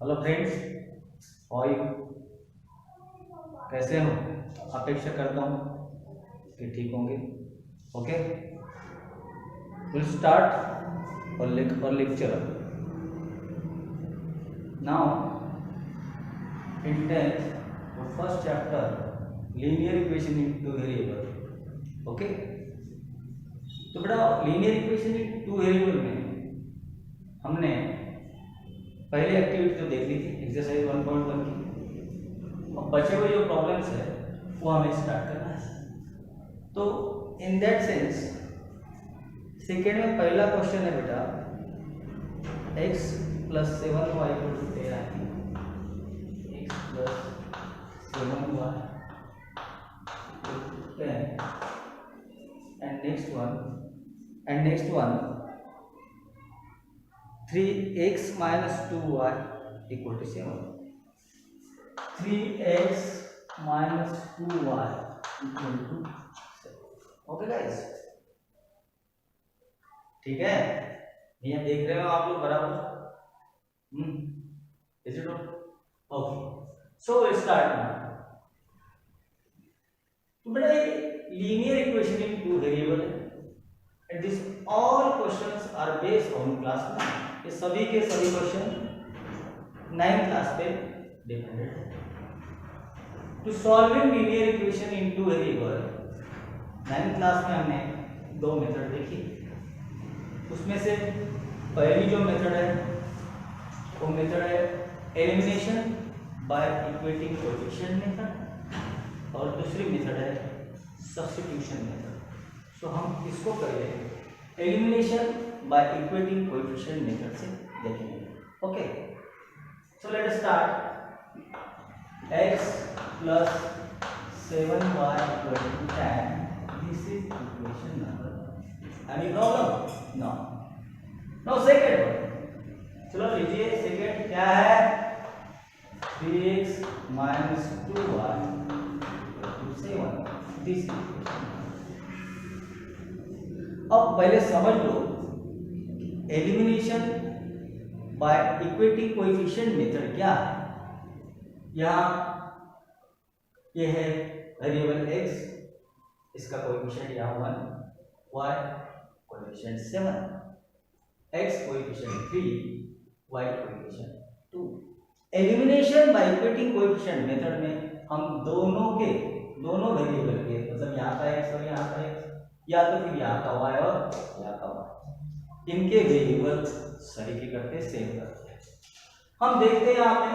Hello friends, how you, कैसे हो? अपेक्षा करता हूँ कि ठीक होंगे। ओके, विल स्टार्ट और लेक्चर नाउ इन 10th और first chapter linear equation in two variable. Okay, तो बेटा linear equation in two variable में हमने पहले एक्टिविटी तो देख ली थी, एक्सरसाइज 1.1 की। अब बचे हुए जो प्रॉब्लम्स है वो हमें स्टार्ट करना है। तो इन दैट सेंस सेकेंड में पहला क्वेश्चन है बेटा, x + 7y = 13 है। x + 7y = 10 and next one 3x - 2y = 7. 3x - 2y = 7. Okay guys, ठीक है? ये देख रहे हो आप लोग बराबर? Is it okay? So will start now. तो बेटा ये linear equation in two variable है and this all questions are based on class 9। ये सभी के सभी क्वेश्चन 9th क्लास पे डिपेंडेंट है। To solving linear equation in two variable 9th class में हमने दो मेथड देखी। उसमें से पहली जो मेथड है वो मेथड है elimination by equating coefficient method और दूसरी मेथड है सब्स्टिट्यूशन मेथड। सो हम इसको पहले elimination by equating coefficient method से देखेंगे। Okay, so let us start. x + 7y = 10. This is equation number 1. Any problem? No. Now second one. चलो लीजिए, सेकेंड क्या है? 3x - 2y = 7. This is equation. अब पहले समझ लो elimination by equating coefficient method क्या है। यहाँ ये है वेरिएबल x, इसका कोएफिशिएंट यहाँ 1, y coefficient 7, x coefficient 3, y coefficient 2। Elimination by equating coefficient method में हम दोनों वेरिएबल के, मतलब यहाँ का x और यहाँ का x, या तो फिर यहाँ का y और यहाँ का y, इनके वेरिएबल सही करते सेम करते हैं। हम देखते हैं यहाँ पे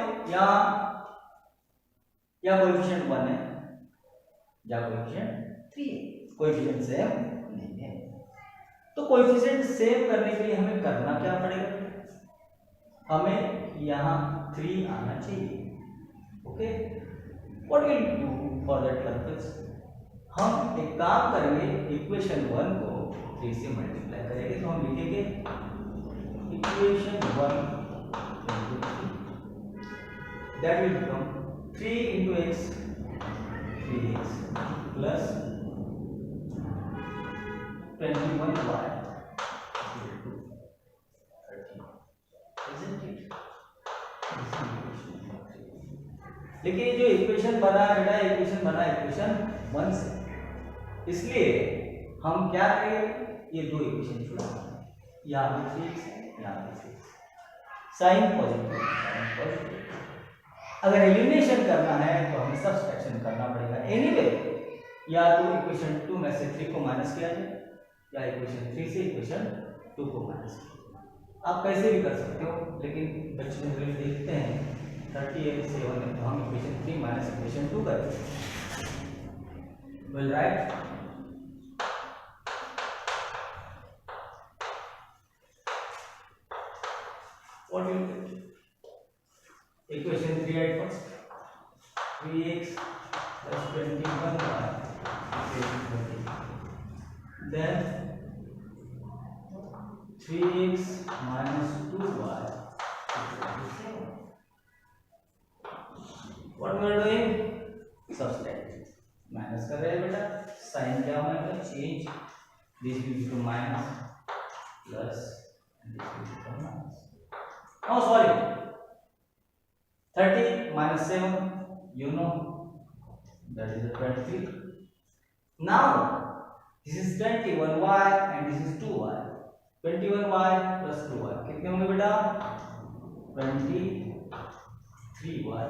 या कोएफिशिएंट 1 है या कोएफिशिएंट 3 है, कोएफिशिएंट सेम नहीं है। तो कोएफिशिएंट सेम करने के लिए हमें करना क्या पड़ेगा? हमें यहाँ 3 आना चाहिए। Okay, what will do for that purpose? हम एक काम करेंगे, इक्वेशन 1 को 3 से मल्टीप्लाई करेंगे तो हम लिखेंगे equation 1 × 3, that will become 3 × x 3x plus 21y = 13, isn't it? लेकिन ये जो इक्वेशन बना है बेटा, इक्वेशन बना इक्वेशन 1 से, इसलिए हम क्या करेंगे, ये दो इक्वेशन छोड़ेंगे, यहाँ पे 3x है, यहाँ पे 3x, साइन पॉजिटिव। अगर एलिमिनेशन करना है तो हमें सब्सट्रैक्शन करना पड़ेगा। एनीवे, या तो इक्वेशन 2 में से 3 को माइनस किया जाए या इक्वेशन 3 से इक्वेशन 2 को माइनस किया जाए। आप कैसे भी कर सकते हो, लेकिन बच्चे में देखते हैं 37 में तो हम इक्वेशन 3 माइनस इक्वेशन 2 करेंगे। Will write? What will you get? Equation 3 at first. 3x + 21y = 20. Then 3x - 2y = 7. What we are doing? Subtract. Minus कर रहे हैं बेटा, साइन क्या होगा? Change, this will become minus plus and this will become minus. Now sorry, minus 7, you know, that is 23. Now this is 21y and this is 2y. 21y plus 2y कितने होंगे बेटा? 23y.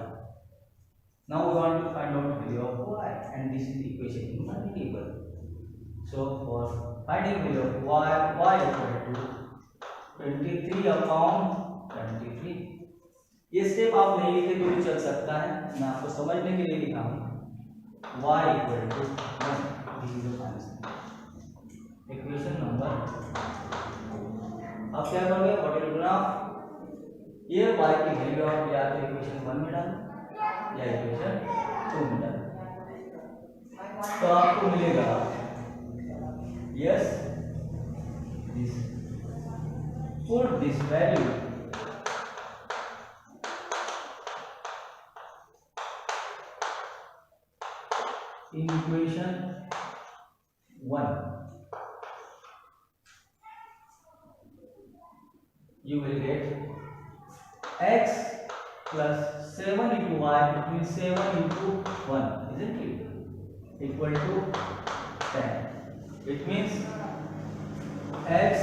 Now we want to find out value of y and this is the equation in one variable. So for finding value of y equal to 23 upon 23. ये step आप नहीं लिखे तो भी चल सकता है, मैं आपको समझने के लिए लिखा हूँ. y equal to 1. This is the final equation number. अब क्या करोगे? What will do now? ये y की वैल्यू आप या तो इक्वेशन 1 में डालो या इक्वेशन 2 में डालो, तो आपको मिलेगा yes this put this value in equation 1. You will get x plus 7 into y, it means 7 into 1, isn't it? Equal to 10. It means x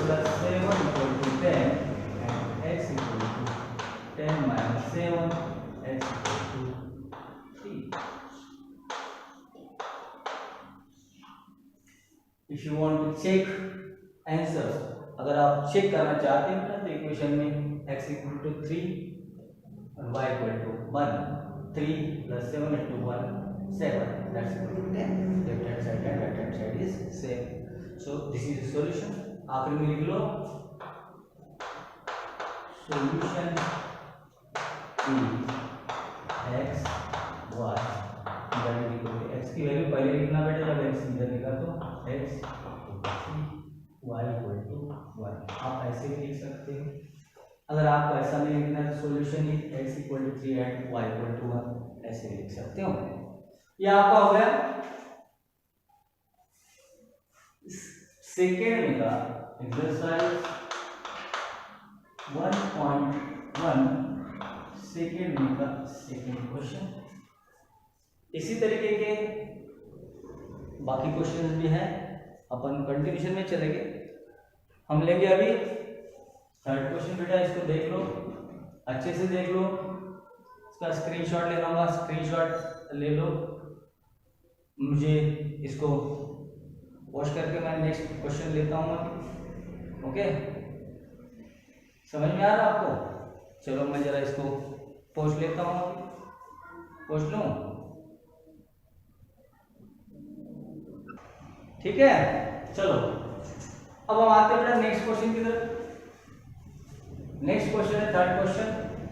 plus 7 equal to 10 and x equal to 10 minus 7, x equal to 3. If you want to check answers, अगर आप check करना चाहते हैं तो equation में x equal to 3 और y equal to 1, 3 plus 7 into 1, 7, that's equal to 10. Left hand side and right hand side is same. So this is the solution. आखिर में लिख लो solution is x y that is equal to x की value पहले लिखना बेटा, जब x इधर लिखा तो x y equal to 1. आप ऐसे भी लिख सकते हो. अगर आपको ऐसा नहीं लिखना है तो solution is x equal to 3 and y equal to 1 ऐसे लिख सकते हो. ये आपका हो गया सेकेंड में का एक्सरसाइज 1.1 सेकेंड में का सेकेंड क्वेश्चन. इसी तरीके के बाकी क्वेश्चंस भी हैं, अपन कंटिन्यूशन में चलेंगे. हम लेंगे अभी थर्ड क्वेश्चन. बेटा इसको देख लो, अच्छे से देख लो, इसका स्क्रीनशॉट ले लूँगा, स्क्रीनशॉट ले लो. मुझे इसको वॉश करके मैं नेक्स्ट क्वेश्चन लेता हूँ. ओके, समझ में आ रहा आपको? चलो मैं जरा इसको पोस्ट लेता हूँ. पोस्ट लूँ, ठीक है. चलो अब हम आते हैं नेक्स्ट क्वेश्चन की तरफ. नेक्स्ट क्वेश्चन है थर्ड क्वेश्चन,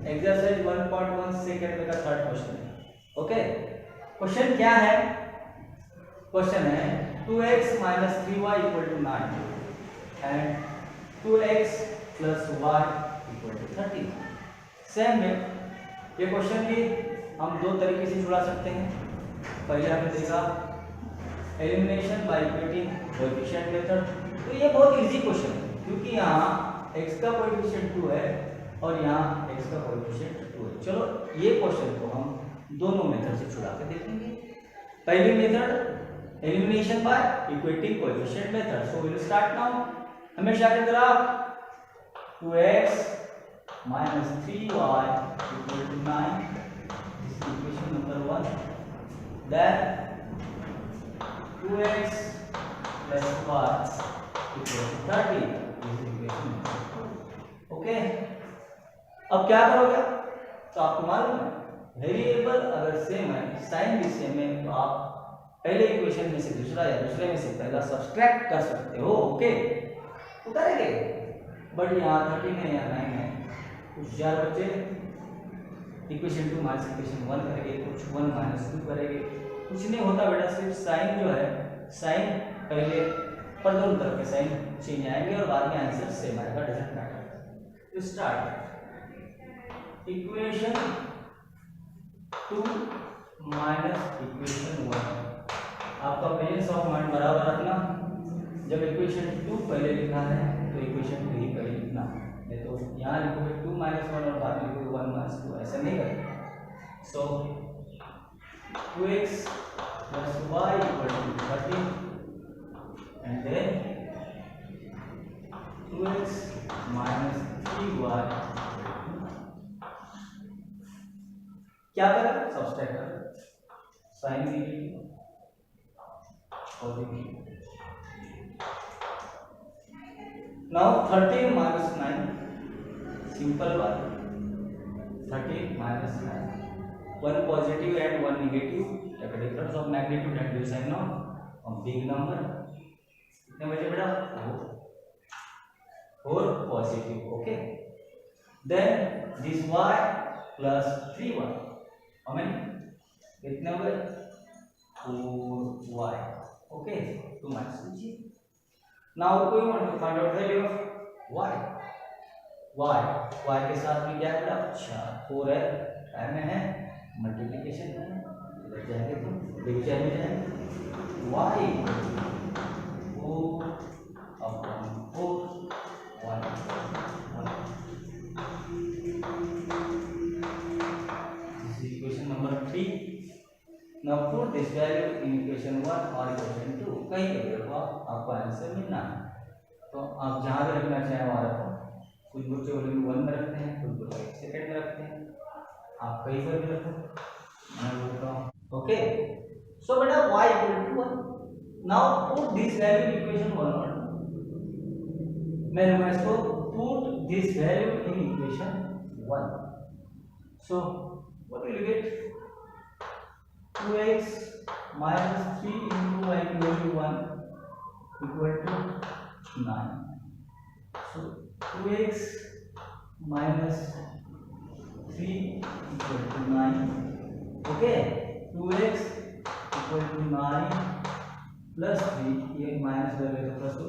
एक्सरसाइज 1.1 सेकंड में का थर्ड क्वेश्चन है. ओके, क्वेश्चन क्या है? क्वेश्चन है 2x minus 3y equal to 9 and 2x plus y equal to 30. Same में ये क्वेश्चन भी हम दो तरीके से छुड़ा सकते हैं. पहले हमने देखा elimination by equating coefficient method. तो ये बहुत इजी क्वेश्चन है क्योंकि यहाँ x का कोएफिशिएंट 2 है और यहाँ x का कोएफिशिएंट 2 है. चलो ये क्वेश्चन को हम दोनों मेथड से छुड़ा के देखेंगे. पहली method elimination by equating coefficient method. So we will start now. हमेशा की तरह 2x minus 3y equal to 9. This is equation number 1. Then 2x plus y equal to 30. This is equation number 2. Okay. अब क्या करोगे? तो आपको मालूम है वेरिएबल अगर सेम है, साइन भी सेम है, तो आप पहले इक्वेशन में से दूसरा या दूसरे में से पहला सब्सट्रैक्ट कर सकते हो. ओके, तो करेंगे. बट यहाँ 13 है या 9 है, कुछ 4 बच्चे इक्वेशन 2 माइनस इक्वेशन 1 करेंगे, कुछ 1 माइनस 2 करेंगे. कुछ नहीं होता बेटा, सिर्फ साइन जो है, साइन पहले पर दोनों तरफ के साइन चेंज आएंगे और बाद में आंसर सेम आएगा. Doesn't matter. तो स्टार्ट इक्वेशन 2 माइनस इक्वेशन 1. आपका बैलेंस ऑफ माइंड बराबर रखना. जब इक्वेशन 2 पहले लिखा है तो इक्वेशन 2 ही पहले लिखना. नहीं तो यहाँ लिखोगे 2 माइनस 1 और बाद में लिखोगे 1 माइनस 2, ऐसा नहीं करेंगे. So 2x plus y equal to 13, and then 2x minus 3y, क्या करें, सब्सट्रैक्ट करें, sign negative positive. Now 13 minus 9, simple one, 13 minus 9, one positive and one negative, take a difference of magnitude and the sign of a big number, कितने बचे बेटा, 4 positive, okay, then this y plus 3y, how many, कितने हो गए, 4y, okay, to minus कीजिए। now we want to find out value of y के साथ में क्या है बेटा, अच्छा 4 है, टाइम में है, मल्टीप्लिकेशन में लग जाएंगे तो डिवीजन में जाएंगे, y 4 upon 4 1 this is equation number 3। now put this value in equation 1 or equation 2, कहीं पे देखो आपको आंसर मिलना है, तो आप जहां भी रखना चाहें वहां रखो, कुछ बच्चे वैल्यू 1 में रखते हैं, कुछ बच्चे सेकंड में रखते हैं, आप कहीं पर भी रखो, मैं बोलता हूं, ओके। सो बेटा y equal to 1, now put this value in equation 1 और मैं इसको put this value in equation 1, so what will you get, 2x minus 3 into y equal to 1 equal to 9, so 2x minus 3 equal to 9, okay, 2x equal to 9 plus 3, ये minus कर लेते plus 2,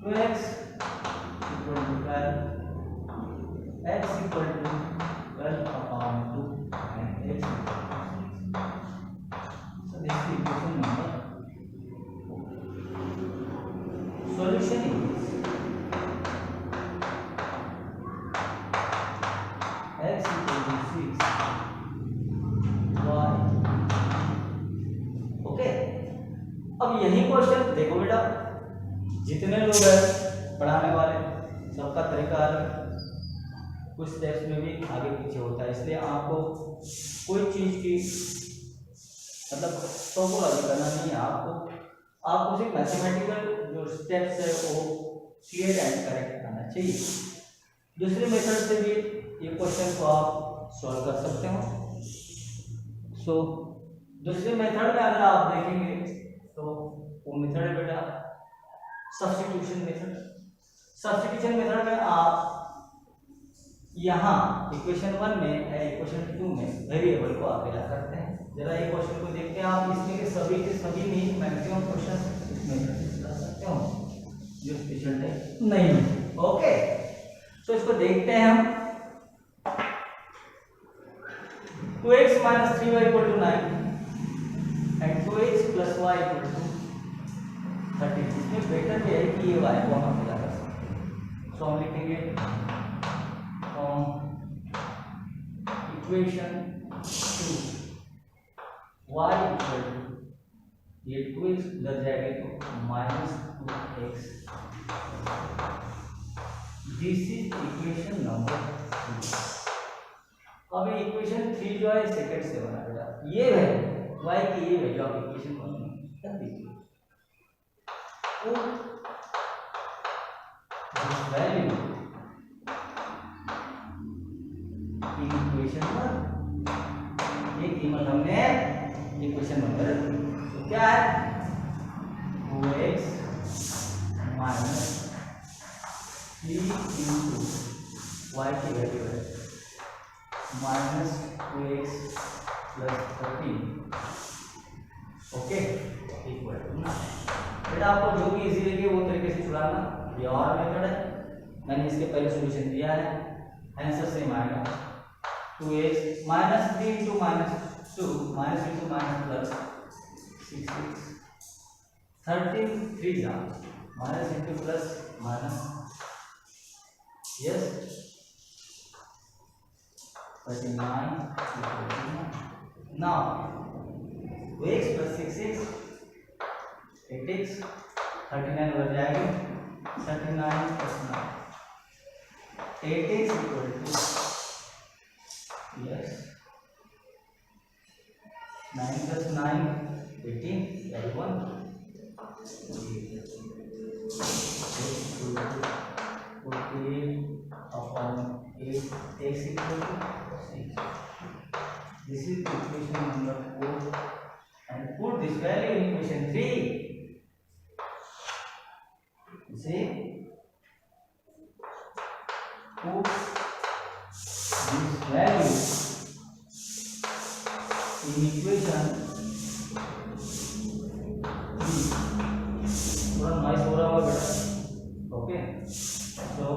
2x equal to 12, x equal to 12 upon 2 and x equal to 6, so this is equation number 4, solution is x equal to 6 y, okay. अब यही question देखो बेटा, जितने लोग हैं पढ़ाने वाले सबका तरीका अलग, कुछ स्टेप्स में भी आगे पीछे होता है, इसलिए आपको कोई चीज की मतलब टोपोलॉजी करना नहीं है, आपको सिर्फ मैथमेटिकल जो स्टेप्स है वो क्लियर एंड करेक्ट करना चाहिए। दूसरे मेथड से भी ये क्वेश्चन को आप सॉल्व कर सकते हो। सो दूसरे मेथड में अगर आप देखेंगे तो वो मेथड है बेटा सब्स्टिट्यूशन मेथड। सब्स्टिट्यूशन मेथड में आप यहाँ इक्वेशन 1 में या इक्वेशन 2 में वेरिएबल को अकेला करते हैं। जरा ये क्वेश्चन को देखते हैं आप, इसमें के सभी नहीं मैक्सिमम क्वेश्चन इसमें कर सकते हो जो स्पेशल टाइप नहीं है, ओके। तो इसको देखते हैं हम, 2x minus 3y equal to 9 and 2x plus y equal to 13। इसमें बेटर ये है कि ये y को हम अकेला कर सकते हैं, सो हम लिखेंगे from equation 2 y equal to, ये 2x उधर जाएगा तो minus 2x, this is equation number 2। अब इक्वेशन 3 जो है सेकंड से बना बेटा, ये है y की ये वैल्यू आप इक्वेशन 1 में कर दीजिए, तो दिस वैल्यू इन इक्वेशन 1, ये कीमत हमने इक्वेशन 1 में रखी, तो क्या है 2x minus 3 into y की वैल्यू है minus 2x plus 13, okay, equal to 9। बेटा आपको जो भी इजी लगे वो तरीके से छुड़ाना, ये और मेथड है, मैंने इसके पहले सॉल्यूशन दिया है, आंसर सेम आएगा 2x minus 3 into minus 2 minus into minus plus 6x 13 3 जा minus into plus minus, yes 39 equal to 9. Now 2x plus 6x 8x 39 बन जाएगी 39 plus 9 8x equal to yes 9 plus 9 18 1 48 upon 8 x equal to 6. This is equation number 4 and put this value in equation 3. See, put this value in equation 3. थोड़ा noise हो रहा होगा बेटा, okay. So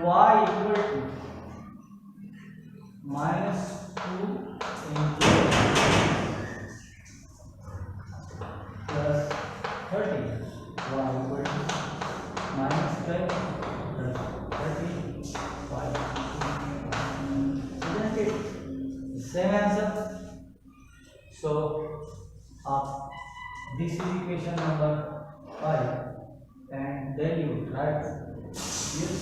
y equal to minus 2 into plus 30 y equal to minus 12 plus 35. Isn't it same answer? So this is equation number 5 and then you write this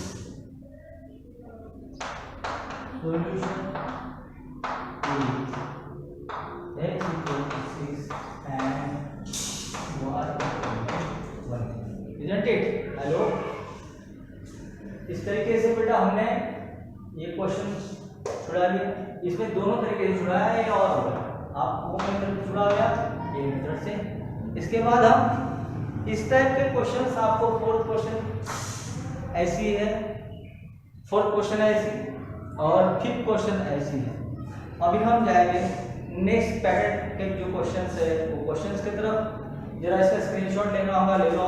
solution is x equal to 6 and y equal to 1. Isn't it? Hello? इस तरीके से बेटा हमने ये question छुड़ा लिया। इसमें दोनों तरीके से छुड़ाया है या और होगा, आप वो मेथड से छुड़ा गया, ये मेथड से। इसके बाद हम इस टाइप के क्वेश्चंस, आपको फोर्थ क्वेश्चन ऐसी है, फोर्थ क्वेश्चन ऐसी और फिफ्थ क्वेश्चन ऐसी है। अभी हम जाएंगे नेक्स्ट पैटर्न के जो क्वेश्चंस है वो क्वेश्चंस की तरफ। जरा इसका स्क्रीनशॉट लेना होगा, ले लो,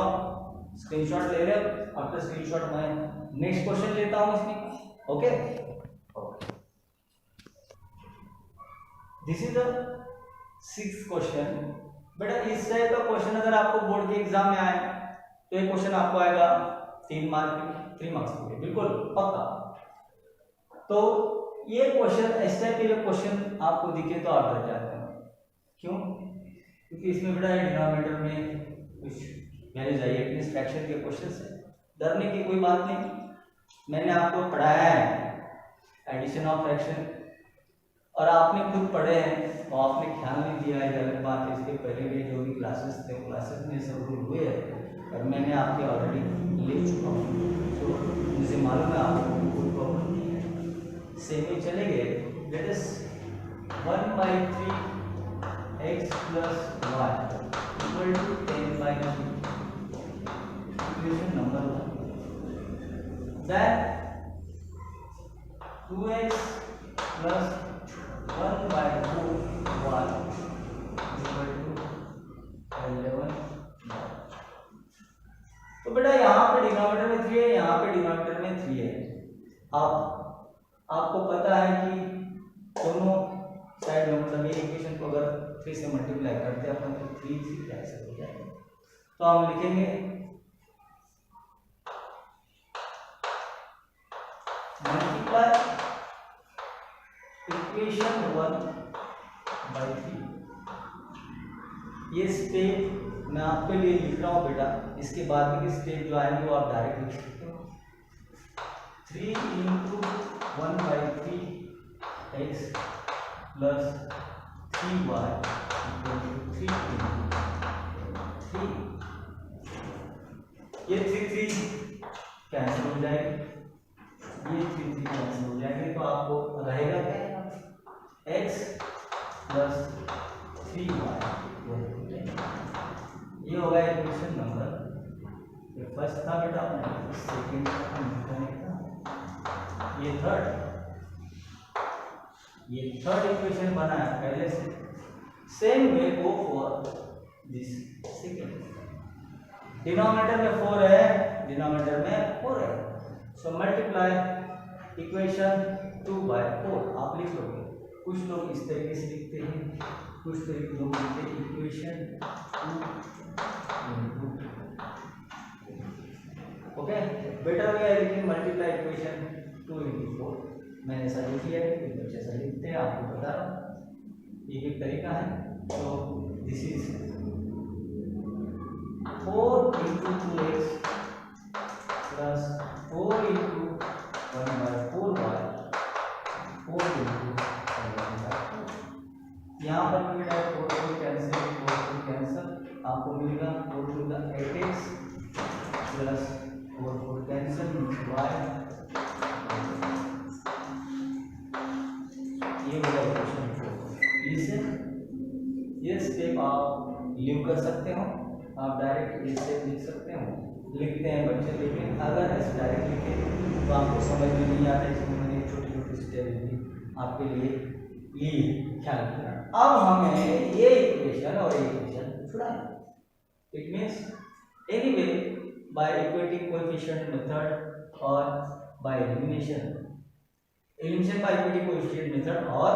स्क्रीनशॉट ले ले। आफ्टर स्क्रीनशॉट मैं नेक्स्ट क्वेश्चन लेता हूँ इसमें, okay. This is the sixth question. बेटा इस टाइप का क्वेश्चन अगर आपको बोर्ड के एग्जाम में आए तो ये क्वेश्चन आपको आएगा 3 मार्क्स के, बिल्कुल पक्का। तो ये क्वेश्चन, इस टाइप के क्वेश्चन आपको दिखे तो आप डर जाते हैं। क्यों? क्योंकि इसमें बेटा डिनोमिनेटर में कुछ वैल्यूज आई है, फ्रैक्शन के क्वेश्चन है, डरने की कोई बात नहीं। मैंने आपको पढ़ाया है एडिशन ऑफ फ्रैक्शन और आपने खुद पढ़े हैं और आपने ख्याल नहीं दिया है, अलग बात है। इसके पहले के जो भी क्लासेस थे क्लासेस में सब रूल हुए हैं और मैंने आपके ऑलरेडी ले चुका हूँ, तो मुझे मालूम है आपको कोई प्रॉब्लम नहीं है। सेम ही चलेंगे। That is 1/3 x plus y equal to 10/3, equation number 1. Then 2x plus 1/4 y equal to 11. तो बेटा यहाँ पे डिनोमिनेटर में 3 है, यहाँ पे डिनोमिनेटर में 3 है। आपको पता है कि दोनों साइड में मतलब ये इक्वेशन को अगर 3 से मल्टीप्लाई करते हैं अपन तो 3 कैंसिल हो जाएगा। तो हम लिखेंगे मल्टीप्लाई इक्वेशन 1/3। ये स्टेप मैं आपके लिए लिख रहा हूँ बेटा, इसके बाद के स्टेप जो आएंगे वो आप डायरेक्ट लिख सकते हो। 3 into 1/3 x plus 3y equal to 3 into 3। ये 3 कैंसिल हो जाएगी, ये 3 कैंसिल हो जाएंगे, तो आपको रहेगा क्या? x plus 3y। ये होगा इक्वेशन नंबर, ये फर्स्ट था बेटा, सेकंड था, ये थर्ड इक्वेशन बना है पहले से। Same way go for this second. Denominator में 4 है, डिनोमिनेटर में 4 है, सो मल्टीप्लाई इक्वेशन 2/4 आप लिख लोगे। कुछ लोग इस तरीके से लिखते हैं, कुछ तरीके लोग लिखते हैं इक्वेशन 2 ओके। बेटर वे है लेकिन मल्टीप्लाई इक्वेशन 2 into 4। मैंने ऐसा लिख लिया है, कुछ बच्चे ऐसा लिखते हैं, आपको बता रहा हूँ, एक तरीका है। तो this is 4 into 2x plus 4 into 1/4y 4 into 1/4। यहाँ पर भी बेटा 4 कैंसिल, आपको मिलेगा 4 to the 8x plus 4 cancel y। ये मेरा इक्वेशन 4। इसे ये स्टेप आप लीव कर सकते हो, आप डायरेक्ट ये स्टेप लिख सकते हो, लिखते हैं बच्चे, लेकिन अगर ऐसे डायरेक्ट लिखे तो आपको समझ में नहीं आता, इसमें मैंने छोटी छोटी स्टेप भी आपके लिए ली, ख्याल किया। अब हमें ये इक्वेशन और ये इक्वेशन छुड़ाना। It means anyway by equating coefficient method और by elimination by equating coefficient method और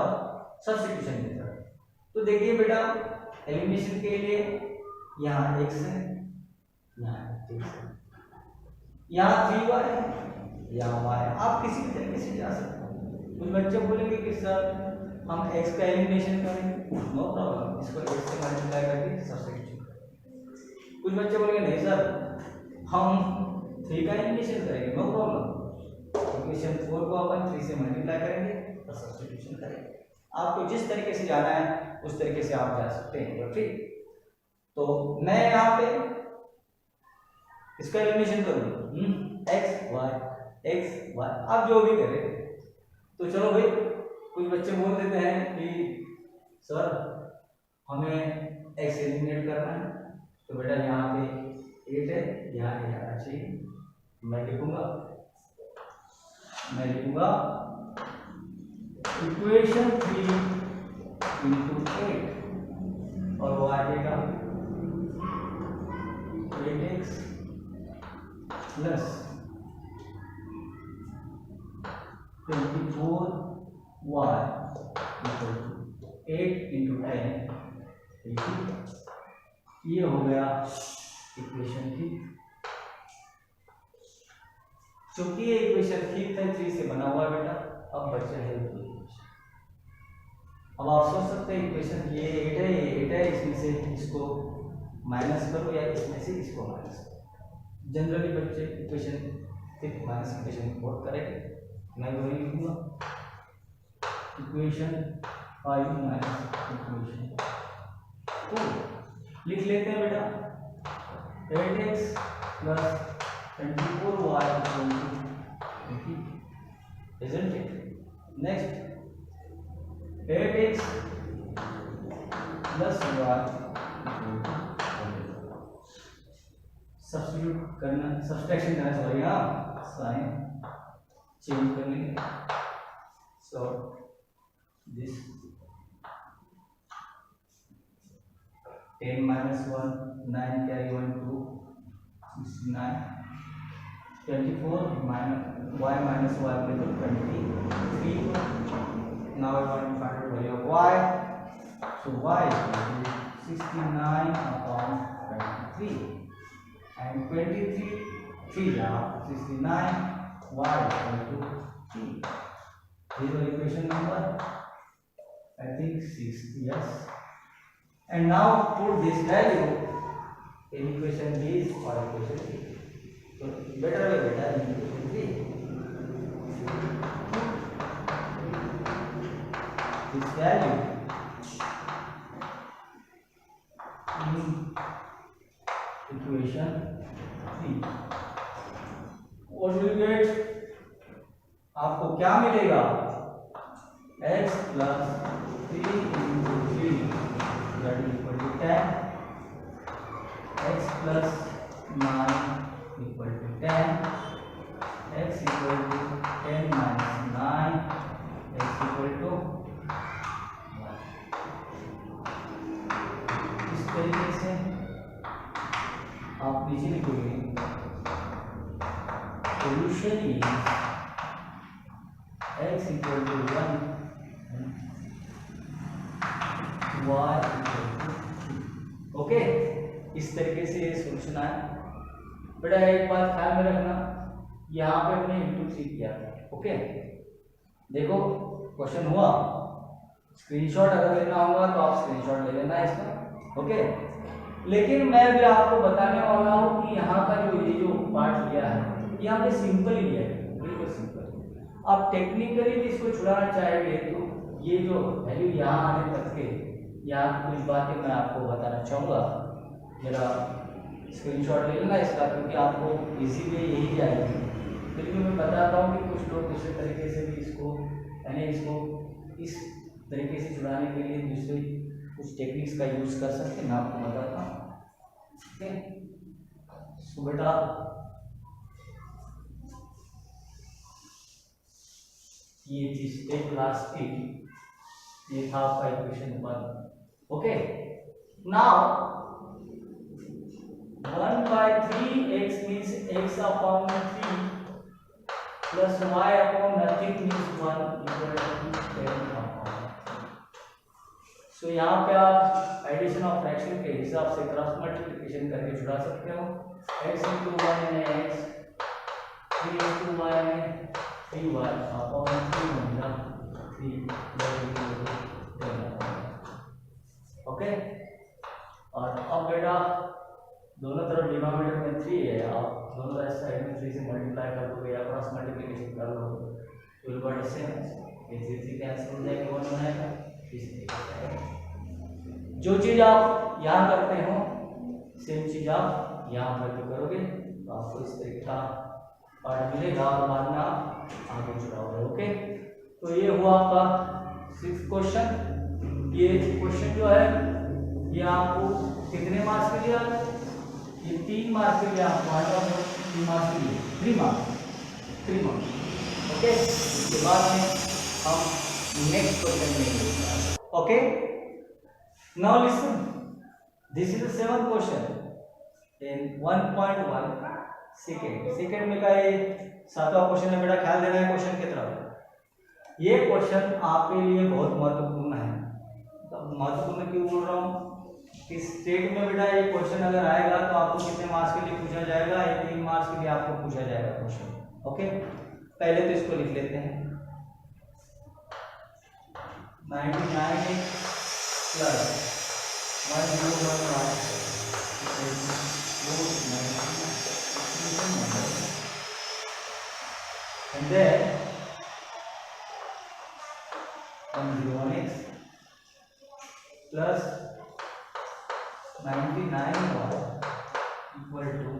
सब्स्टिट्यूशन मेथड। तो देखिए बेटा, एलिमिनेशन के लिए यहाँ x है, यहाँ x है, यहाँ 3y है, यहाँ y है। आप किसी भी तरीके से जा सकते हो। कुछ बच्चे बोलेंगे कि सर हम x का एलिमिनेशन करेंगे, नो प्रॉब्लम, इसको x से मल्टीप्लाई करके सब्स्टिट्यूशन करेंगे। कुछ बच्चे बोलेंगे नहीं सर हम 3 का एलिमिनेशन करेंगे, नो प्रॉब्लम, इक्वेशन 4 को अपन 3 से मल्टीप्लाई करेंगे और सब्स्टिट्यूशन करेंगे। आपको जिस तरीके से जाना है उस तरीके से आप जा सकते हैं, ठीक। तो मैं यहाँ पे इसका एलिमिनेशन करूँगा, x y आप जो भी करें। तो चलो भाई, कुछ बच्चे बोल देते हैं कि सर हमें x एलिमिनेट करना है, तो बेटा यहाँ पे 8 है, यहाँ आना चाहिए। मैं लिखूंगा इक्वेशन 3 into 8 और वो आएगा 8x plus 24y equal to 8 into 10। ये हो गया इक्वेशन 3। क्योंकि ये इक्वेशन 3 से बना हुआ है बेटा, अब बचा है इक्वेशन। अब आप सोच सकते हैं इक्वेशन ये 8 है, इसमें से इसको माइनस करो या इसमें से इसको माइनस करो। जनरली बच्चे इक्वेशन माइनस इक्वेशन कोड करेंगे। मैं वही लिखूंगा इक्वेशन 5 माइनस इक्वेशन 2 लिख लेते हैं बेटा। 8x plus 24y equal to 20, isn't it? Next 8x plus y equal to 20। Substitute करना, सब्सट्रैक्शन करना, सॉरी, हाँ साइन चेंज कर लेंगे। So this 10 minus 1 9 carry 1 2 69 24 minus y minus y equal to 23। Now I want to find the value of y. So y is equal to 69 upon 23 and 23 3 now 69 y equal to 3. This is equation number I think 6. Yes. And now put this value in equation B or equation C. So better way beta in equation B. This value in equation 3. What will you get? आपको क्या मिलेगा? x plus 3 into 3 that is equal to 10, x plus 9 equal to 10, x equal to 10 minus 9, x equal to 1। इस तरीके से आप नीचे लिखोगे solution is x equal to 1 y equal to 2। Okay, इस तरीके से ये सॉल्यूशन आया। बेटा एक बात ख्याल में रखना, यहाँ पे हमने इंटू 3 किया था, ओके। देखो क्वेश्चन हुआ, स्क्रीनशॉट अगर लेना होगा तो आप स्क्रीनशॉट ले लेना इसका, ओके। लेकिन मैं भी आपको बताने वाला हूँ कि यहाँ का ये जो पार्ट लिया है यहाँ पे सिंपल ही लिया है, बिल्कुल सिंपल। आप टेक्निकली भी इसको छुड़ाना चाहेंगे तो ये जो वैल्यू यहाँ आने तक के यहाँ कुछ बातें मैं आपको बताना चाहूँगा, जरा स्क्रीनशॉट ले लेना इसका, क्योंकि आपको इजी वे यही जाएगी। फिर भी मैं बताता हूँ कि कुछ लोग दूसरे तरीके से भी इसको यानी इसको इस तरीके से छुड़ाने के लिए दूसरे कुछ टेक्निक्स का यूज कर सकते हैं, मैं आपको बताता हूँ, ठीक है। सो बेटा ये थी स्टेप लास्ट की, ये था आपका equation 1, okay. Now 1/3 means x upon 3 plus y upon nothing means 1 equal to 10 upon 3. So यहाँ पे आप एडिशन ऑफ फ्रैक्शन के हिसाब से क्रॉस मल्टीप्लिकेशन करके छुड़ा सकते हो। x into y में x, 3 into y में 3y upon 3 होगा 3, ओके। और अब बेटा दोनों तरफ डिनोमिनेटर में 3 है, आप दोनों तरफ साइड में 3 से मल्टीप्लाई कर दोगे या क्रॉस मल्टीप्लिकेशन कर लोगे तो विल गॉट सेम, ये 3 कैंसिल हो जाएगा, 1 बनाएगा, जो चीज आप यहाँ करते हो सेम चीज आप यहाँ पर करोगे तो आपको इस तरीके का पार्ट मिलेगा और बाद में आप आगे जुड़ाओगे, ओके। तो ये हुआ आपका 6th क्वेश्चन। ये क्वेश्चन जो है ये आपको कितने मार्क्स के लिए, ये 3 मार्क्स के लिए आपको आएगा, 3 मार्क्स के लिए 3 मार्क्स, ओके। इसके बाद में हम नेक्स्ट क्वेश्चन में, okay. Now listen, this is the 7th question in 1.1 second में का ये 7वां क्वेश्चन है बेटा, ख्याल देना है क्वेश्चन की तरफ। ये क्वेश्चन आपके लिए बहुत महत्वपूर्ण है। तो महत्वपूर्ण क्यों बोल रहा हूँ, इस स्टेट में बेटा ये क्वेश्चन अगर आएगा तो आपको कितने मार्क्स के लिए पूछा जाएगा, ये 3 मार्क्स के लिए आपको पूछा जाएगा क्वेश्चन, ओके। पहले तो इसको लिख लेते हैं, 99 plus 101 and then 101x plus 99y equal to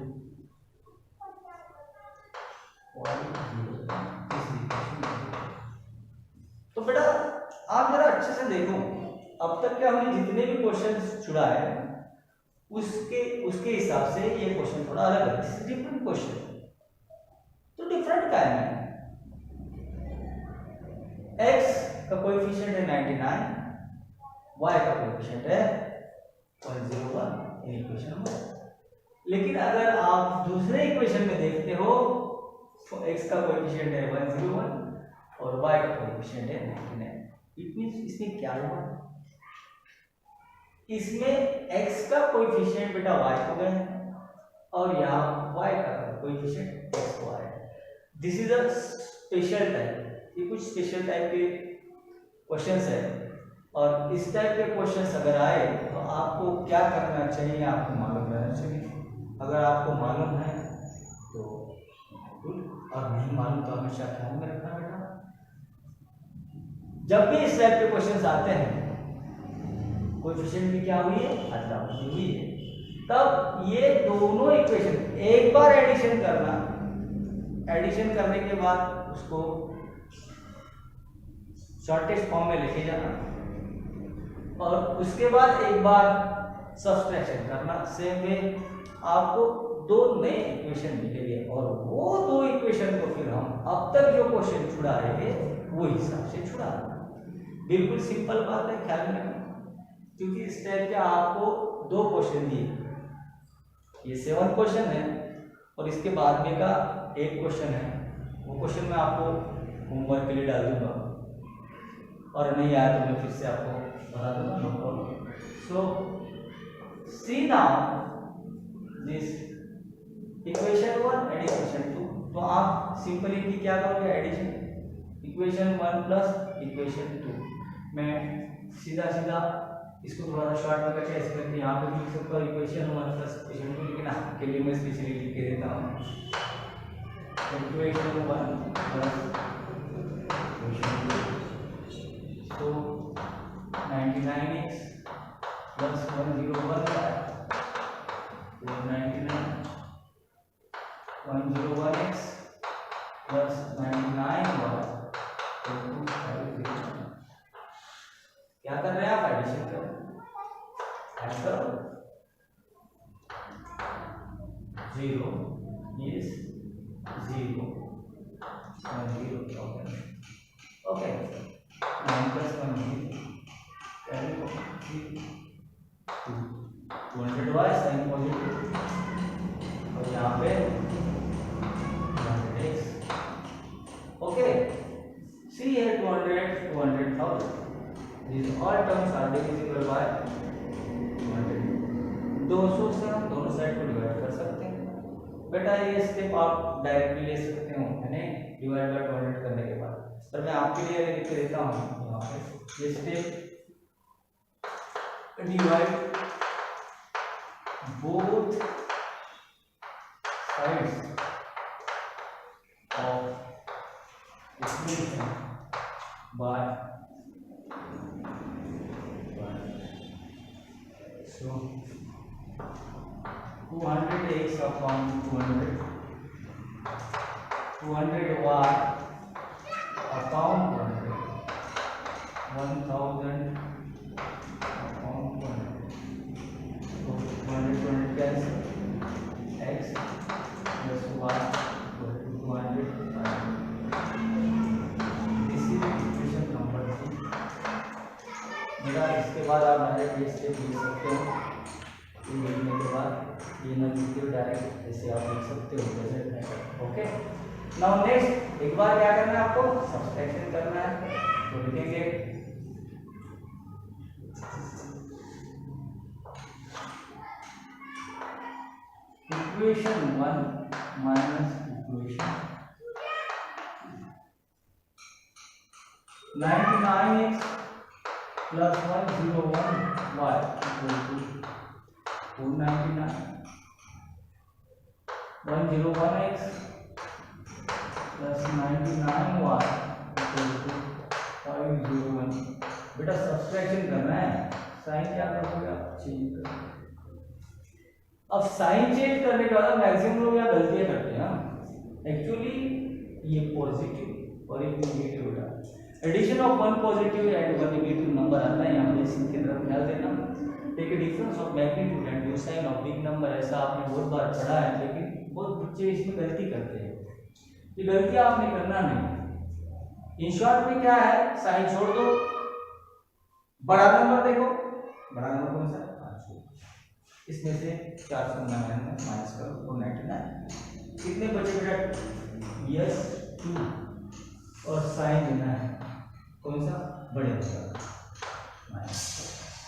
0. तो बेटा आप जरा अच्छे से देखो, अब तक के हमने जितने भी क्वेश्चन छुड़ा है उसके हिसाब से ये क्वेश्चन थोड़ा अलग है, दिस इज डिफरेंट क्वेश्चन। तो डिफरेंट क्या है, x का कोएफिशिएंट है 99, y का कोएफिशिएंट है 0.01 इन इक्वेशन में। लेकिन अगर आप दूसरे इक्वेशन में देखते हो तो x का कोएफिशिएंट है 101 और y का कोएफिशिएंट है 99। इट मींस इसमें क्या हुआ, इसमें x का कोएफिशिएंट बेटा y हो गया और यहाँ y का कोएफिशिएंट x को आया। This is a special type, ये कुछ स्पेशल टाइप के क्वेश्चंस है और इस टाइप के क्वेश्चंस अगर आए तो आपको क्या करना चाहिए, आपको मालूम रहना चाहिए। अगर आपको मालूम है तो गुड, और नहीं मालूम तो हमेशा ख्याल में रखना बेटा। जब भी इस टाइप के क्वेश्चंस आते हैं, कोएफिशिएंट की क्या हुई है, अदला बदली हुई है, तब ये दोनों इक्वेशन एक बार एडिशन करना, एडिशन करने के बाद उसको शॉर्टेस्ट फॉर्म में लेके जाना और उसके बाद एक बार सब्सट्रैक्शन करना। सेम वे आपको 2 नए इक्वेशन मिलेंगे और वो 2 इक्वेशन को फिर हम अब तक जो क्वेश्चन छुड़ा रहे वो हिसाब से छुड़ा। बिल्कुल सिंपल बात है, ख्याल में रखना, क्योंकि इस टाइप के आपको 2 क्वेश्चन दिए, ये 7 क्वेश्चन है और इसके बाद में का एक क्वेश्चन है, वो क्वेश्चन मैं आपको होमवर्क के लिए डाल दूंगा और नहीं आया तो मैं फिर से आपको बता दूंगा, no problem. So see now this equation 1 and equation 2, तो आप सिंपली इनकी क्या करोगे, एडिशन इक्वेशन 1 प्लस इक्वेशन 2। मैं सीधा इसको थोड़ा सा शॉर्ट में करके ऐसे करके यहाँ पे भी लिख सकता हूँ इक्वेशन 1 प्लस इक्वेशन 2, लेकिन आपके लिए मैं स्पेशली लिख के देता हूँ इक्वेशन 1 प्लस इक्वेशन 2। तो 99x plus 101y, 101x plus 99y, क्या कर रहे हैं आप? एडिशन कर रहे हैं। ऐड करो 0 is 0 1 0 okay 9 plus 1 is 200 y sign positive और यहाँ पे 200x। Okay see here 200 200,000, these all terms are divisible by 200। 200 से हम दोनों साइड को डिवाइड कर सकते हैं। बेटा ये स्टेप आप डायरेक्टली ले सकते हो, है ना, डिवाइड बाय 200 करने के बाद। पर मैं आपके लिए लिख के देता हूँ यहाँ पे ये step, divide both sides of equation by 1। So 200x upon 200, 200y upon 200, 1000 upon 200। So 200 cancel, x plus y equal to 200। This is equation number 3। मेरा इसके बाद आप डायरेक्ट ये स्टेप लिख सकते हो। ये लिखने के बाद ये ना लिखते हो डायरेक्ट ऐसे आप लिख सकते हो जैसे। ओके नाउ नेक्स्ट एक बार क्या करना है आपको? सब्सट्रैक्शन करना है। तो लिखेंगे equation 1 minus equation 99x plus 101y equal to 499, 101x plus 99y equal to 501। बेटा सब्सट्रैक्शन करना है, साइन क्या करोगे आप? चेंज करो। अब साइन चेंज करने के बाद मैक्सिमम लोग यहाँ गलतियां करते हैं। एक्चुअली ये पॉजिटिव और एक नेगेटिव होता है। Addition of one positive and one negative number आता है यहाँ पे, इसके तरफ ख्याल देना। Take difference of magnitude and due sign of big number, ऐसा आपने बहुत बार पढ़ा है, लेकिन बहुत बच्चे इसमें गलती करते हैं। ये गलती आपने करना नहीं। इन शॉर्ट में क्या है, साइन छोड़ दो, बड़ा नंबर देखो, बड़ा नंबर कौन सा है? 500। इसमें से 499 माइनस करो 499, कितने बचे बेटा? यस 2, और साइन देना है कौन सा? बड़े number minus.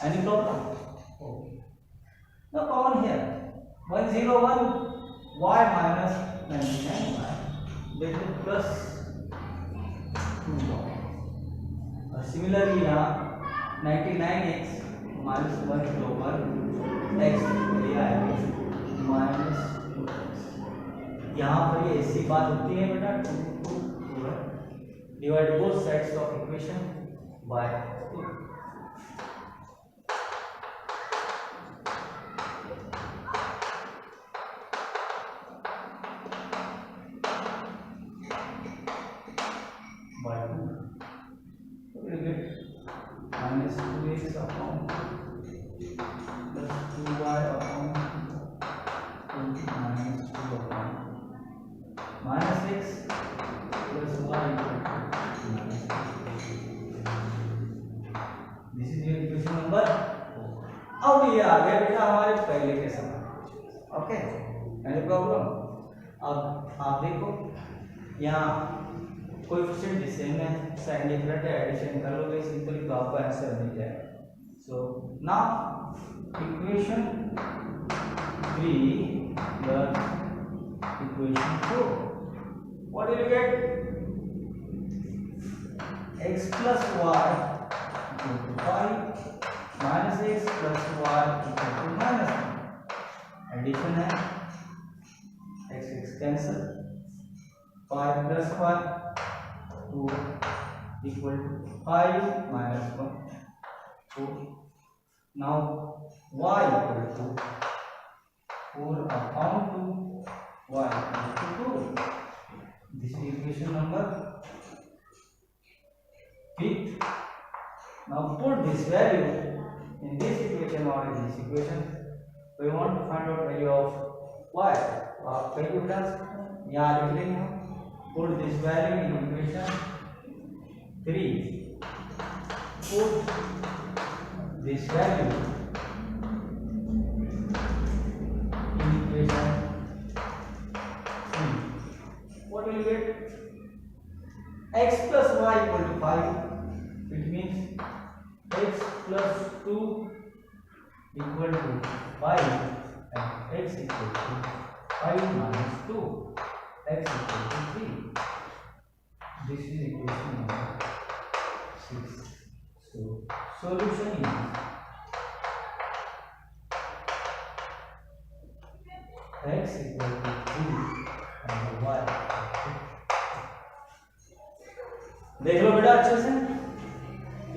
Any problem? Okay now common here 101 y minus 99y, that is plus 2y। और सिमिलरली यहाँ 99x minus 101 x ये आएगा माइनस 2x। यहाँ पर ये ऐसी बात होती है बेटा, 2 है, divide both sides of equation by 2। minus 2x upon plus 2y upon minus 2 upon minus x plus y equal to minus 2। This is your equation number 4। अब ये आ गया बेटा हमारे पहले के समान। Okay any problem? अब आप देखो यहाँ कोएफिशिएंट सेम है, साइन डिफरेंट है, एडिशन कर लोगे सिंपली तो आपको आंसर मिल जाएगा। So now equation 3 plus equation 4, what will you gate? x plus y equal to 5 minus x plus y equal to minus 1. Addition है, x x cancel, 5 plus 1 2 equal to 5 minus 1 4. Now y equal to 4 upon 2, y equal to 2. This is equation number 5th. Now put this value in this equation or in this equation. We want to find out value of y. आप कहीं भी डाल सकते हैं, यहाँ लिख लेंगे हम. Put this value in equation 3. Put this value in equation 3. What will you get? X plus y equal to 5. It means x plus 2 equal to 5 and x equal to 5 minus 2. X equal to 3. This is equation number 6. So solution is x equal to 2 and y. देख लो बेटा अच्छे से,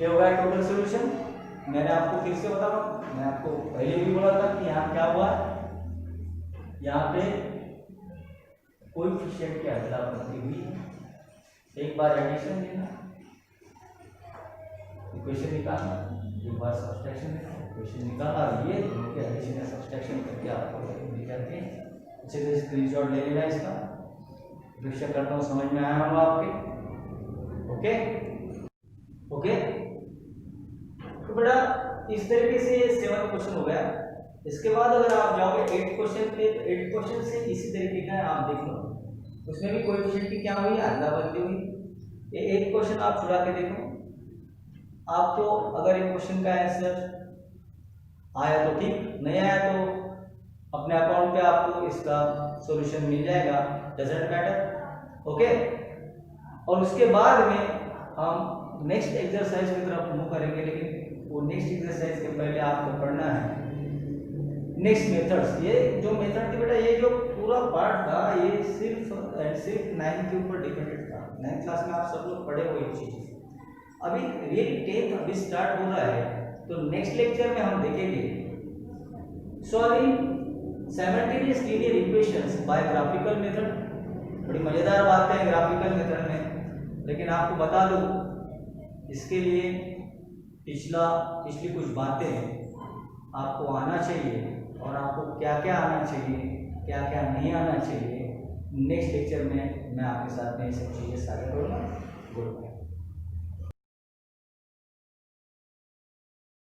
ये होगा total solution. मैंने आपको फिर से बता रहा हूँ, मैं आपको पहले भी बोला था कि यहाँ क्या हुआ है, यहाँ पे कोएफिशिएंट की अदला बदली हुई है. एक बार एडिशन लेना, इक्वेशन निकालना, एक बार सब्सट्रैक्शन लेना, इक्वेशन निकालना, ये दोनों के एडिशन या सब्सट्रैक्शन करके आपको मिल जाते हैं. अच्छे से स्क्रीनशॉट ले लेना इसका. अपेक्षा करता हूँ समझ में आया होगा आपके. Okay okay. तो बेटा इस तरीके से 7 क्वेश्चन हो गया. इसके बाद अगर आप जाओगे 8 क्वेश्चन पे, तो 8 क्वेश्चन से इसी तरीके का है, आप देख लो. उसमें भी कोएफिशिएंट की क्या हुई, अदला बदली हुई. ये 8 क्वेश्चन आप छुड़ा के देखो. आपको अगर एक क्वेश्चन का आंसर आया तो ठीक, नहीं आया तो अपने अकाउंट पे आपको इसका सॉल्यूशन मिल जाएगा. Doesn't matter. ओके. और उसके बाद में हम नेक्स्ट एक्सरसाइज की तरफ मूव करेंगे, लेकिन वो नेक्स्ट एक्सरसाइज के पहले आपको पढ़ना है नेक्स्ट मेथड्स. ये जो मेथड थी बेटा, ये जो पूरा पार्ट था, ये सिर्फ एंड सिर्फ 9th के ऊपर डिपेंडेंट था. 9th क्लास में आप सब लोग पढ़े हुए चीज. अभी रियल 10th अभी स्टार्ट हो रहा है, तो नेक्स्ट लेक्चर में हम देखेंगे solving simultaneous linear equations bye graphical method. बड़ी मजेदार बात है ग्राफिकल मेथड में, लेकिन आपको बता दूं इसके लिए पिछली कुछ बातें आपको आना चाहिए, और आपको क्या क्या आना चाहिए, क्या क्या नहीं आना चाहिए. नेक्स्ट लेक्चर में मैं आपके साथ में ये सब चीज़ें साझा करूँगा. Good bye.